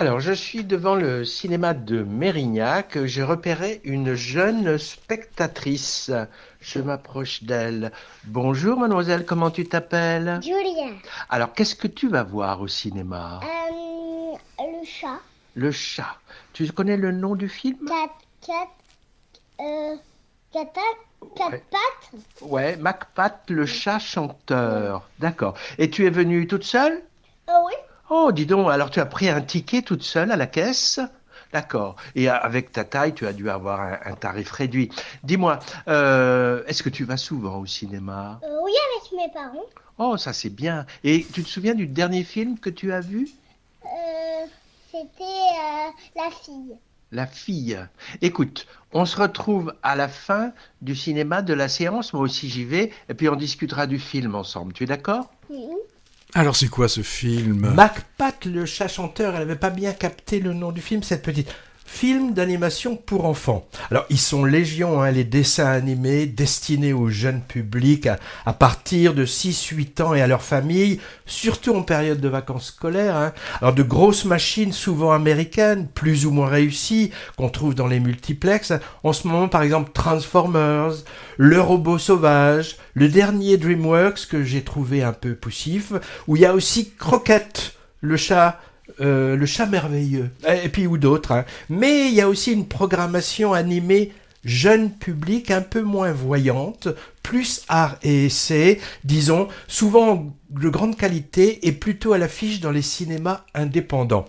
Alors, je suis devant le cinéma de Mérignac. J'ai repéré une jeune spectatrice. Je m'approche d'elle. Bonjour, mademoiselle, comment tu t'appelles? Julien. Alors, qu'est-ce que tu vas voir au cinéma? Le chat. Le chat. Tu connais le nom du film? Quatre, quatre, euh, quatre, quatre Ouais. pattes. Ouais, MacPat, le chat Ouais. chanteur. D'accord. Et tu es venue toute seule? Oui. Oh, dis donc, alors tu as pris un ticket toute seule à la caisse? D'accord. Et avec ta taille, tu as dû avoir un tarif réduit. Dis-moi, est-ce que tu vas souvent au cinéma? Oui, avec mes parents. Oh, ça c'est bien. Et tu te souviens du dernier film que tu as vu? C'était la fille. La fille. Écoute, on se retrouve à la fin du cinéma de la séance. Moi aussi j'y vais. Et puis on discutera du film ensemble. Tu es d'accord? Mhm. Alors c'est quoi ce film? MacPat, le chat chanteur, elle avait pas bien capté le nom du film, cette petite. Film d'animation pour enfants. Alors, ils sont légion, les dessins animés destinés au jeune public à partir de 6-8 ans et à leur famille, surtout en période de vacances scolaires. Alors, de grosses machines, souvent américaines, plus ou moins réussies, qu'on trouve dans les multiplexes. En ce moment, par exemple, Transformers, Le Robot Sauvage, le dernier DreamWorks que j'ai trouvé un peu poussif, où il y a aussi Croquette, le chat merveilleux, et puis ou d'autres. Mais il y a aussi une programmation animée jeune public, un peu moins voyante, plus art et essai, disons, souvent de grande qualité et plutôt à l'affiche dans les cinémas indépendants.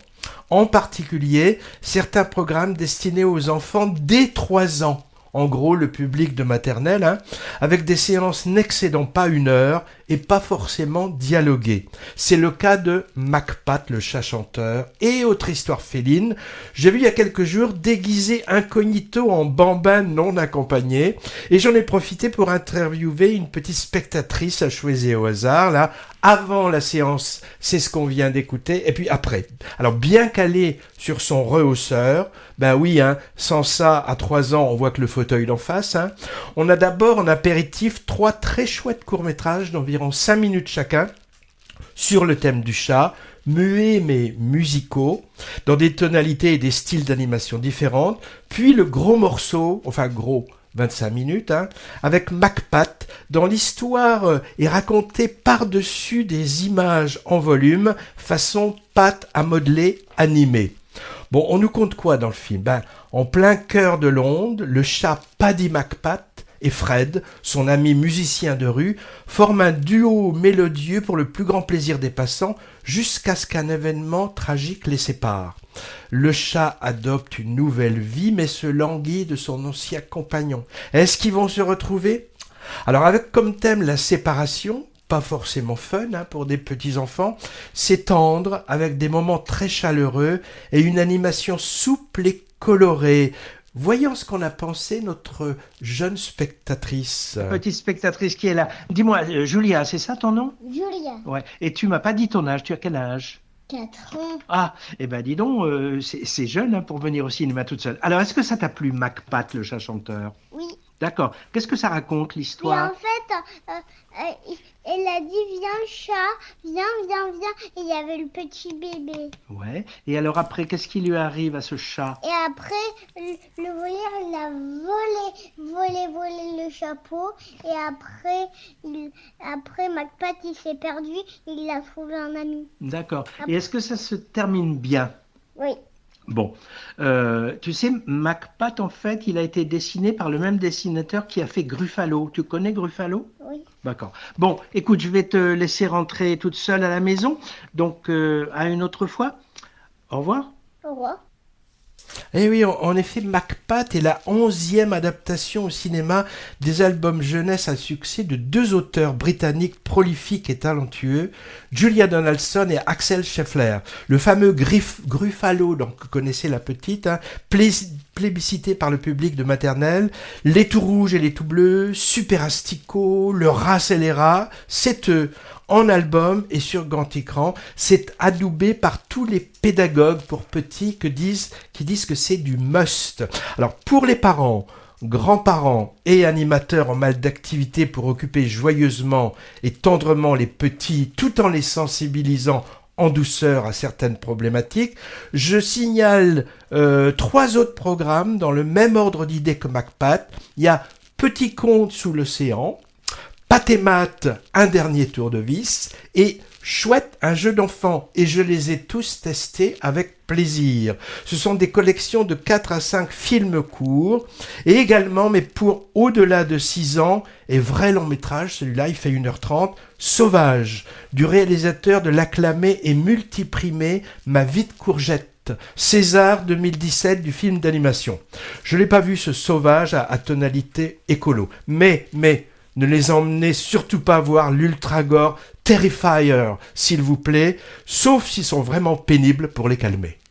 En particulier, certains programmes destinés aux enfants dès 3 ans. En gros, le public de maternelle, avec des séances n'excédant pas 1 heure et pas forcément dialoguées. C'est le cas de MacPat, le chat chanteur, et autre histoire féline. J'ai vu il y a quelques jours déguisé incognito en bambin non accompagné, et j'en ai profité pour interviewer une petite spectatrice à choisir au hasard, là, avant la séance, c'est ce qu'on vient d'écouter, et puis après. Alors, bien calé sur son rehausseur, ben oui, sans ça, à 3 ans, on voit que le fauteuil d'en face. On a d'abord en apéritif 3 très chouettes courts-métrages d'environ 5 minutes chacun sur le thème du chat, muets mais musicaux, dans des tonalités et des styles d'animation différentes, puis le gros morceau, enfin gros, 25 minutes, avec MacPat, dont l'histoire est racontée par-dessus des images en volume, façon pâte à modeler animée. Bon, on nous compte quoi dans le film? En plein cœur de Londres, le chat Paddy MacPat et Fred, son ami musicien de rue, forment un duo mélodieux pour le plus grand plaisir des passants, jusqu'à ce qu'un événement tragique les sépare. Le chat adopte une nouvelle vie, mais se languit de son ancien compagnon. Est-ce qu'ils vont se retrouver? Alors, avec comme thème la séparation, pas forcément fun pour des petits-enfants, c'est tendre, avec des moments très chaleureux et une animation souple et colorée. Voyons ce qu'en a pensé notre jeune spectatrice. Petite spectatrice qui est là. Dis-moi, Julia, c'est ça ton nom? Julien. Ouais. Et tu m'as pas dit ton âge. Tu as quel âge? 4 ans. Ah, eh ben dis donc, c'est jeune pour venir au cinéma toute seule. Alors, est-ce que ça t'a plu, MacPat, le chat chanteur? Oui. D'accord. Qu'est-ce que ça raconte, Mais l'histoire? en fait, elle a dit viens chat, viens, viens, viens. Et il y avait le petit bébé. Ouais. Et alors après, qu'est-ce qui lui arrive à ce chat? Et après, le voleur, il a volé le chapeau. Et après MacPat, il s'est perdu. Il a trouvé un ami. D'accord. Et est-ce que ça se termine bien? Oui. Bon, tu sais, MacPat, en fait, il a été dessiné par le même dessinateur qui a fait Gruffalo. Tu connais Gruffalo? Oui. D'accord. Bon, écoute, je vais te laisser rentrer toute seule à la maison. Donc, à une autre fois. Au revoir. Au revoir. Eh oui, en effet, MacPat est la 11e adaptation au cinéma des albums jeunesse à succès de 2 auteurs britanniques prolifiques et talentueux, Julia Donaldson et Axel Scheffler. Le fameux Gruffalo, donc vous connaissez la petite, plébiscité par le public de maternelle, les tout rouges et les tout bleus, Super Astico, le rat et les rats, c'est eux. En album et sur grand écran, c'est adoubé par tous les pédagogues pour petits qui disent que c'est du must. Alors pour les parents, grands-parents et animateurs en mal d'activité pour occuper joyeusement et tendrement les petits tout en les sensibilisant en douceur à certaines problématiques. Je signale 3 autres programmes dans le même ordre d'idées que MacPat. Il y a Petit conte sous l'océan, Pat et Matt, un dernier tour de vis, et Chouette, un jeu d'enfant, et je les ai tous testés avec plaisir. Ce sont des collections de 4 à 5 films courts, et également, mais pour au-delà de 6 ans, et vrai long métrage, celui-là il fait 1h30, Sauvage, du réalisateur de l'acclamé et multiprimé Ma vie de courgette, César 2017 du film d'animation. Je l'ai pas vu ce Sauvage à tonalité écolo, mais ne les emmenez surtout pas voir l'Ultra-Gore Terrifier, s'il vous plaît, sauf s'ils sont vraiment pénibles pour les calmer.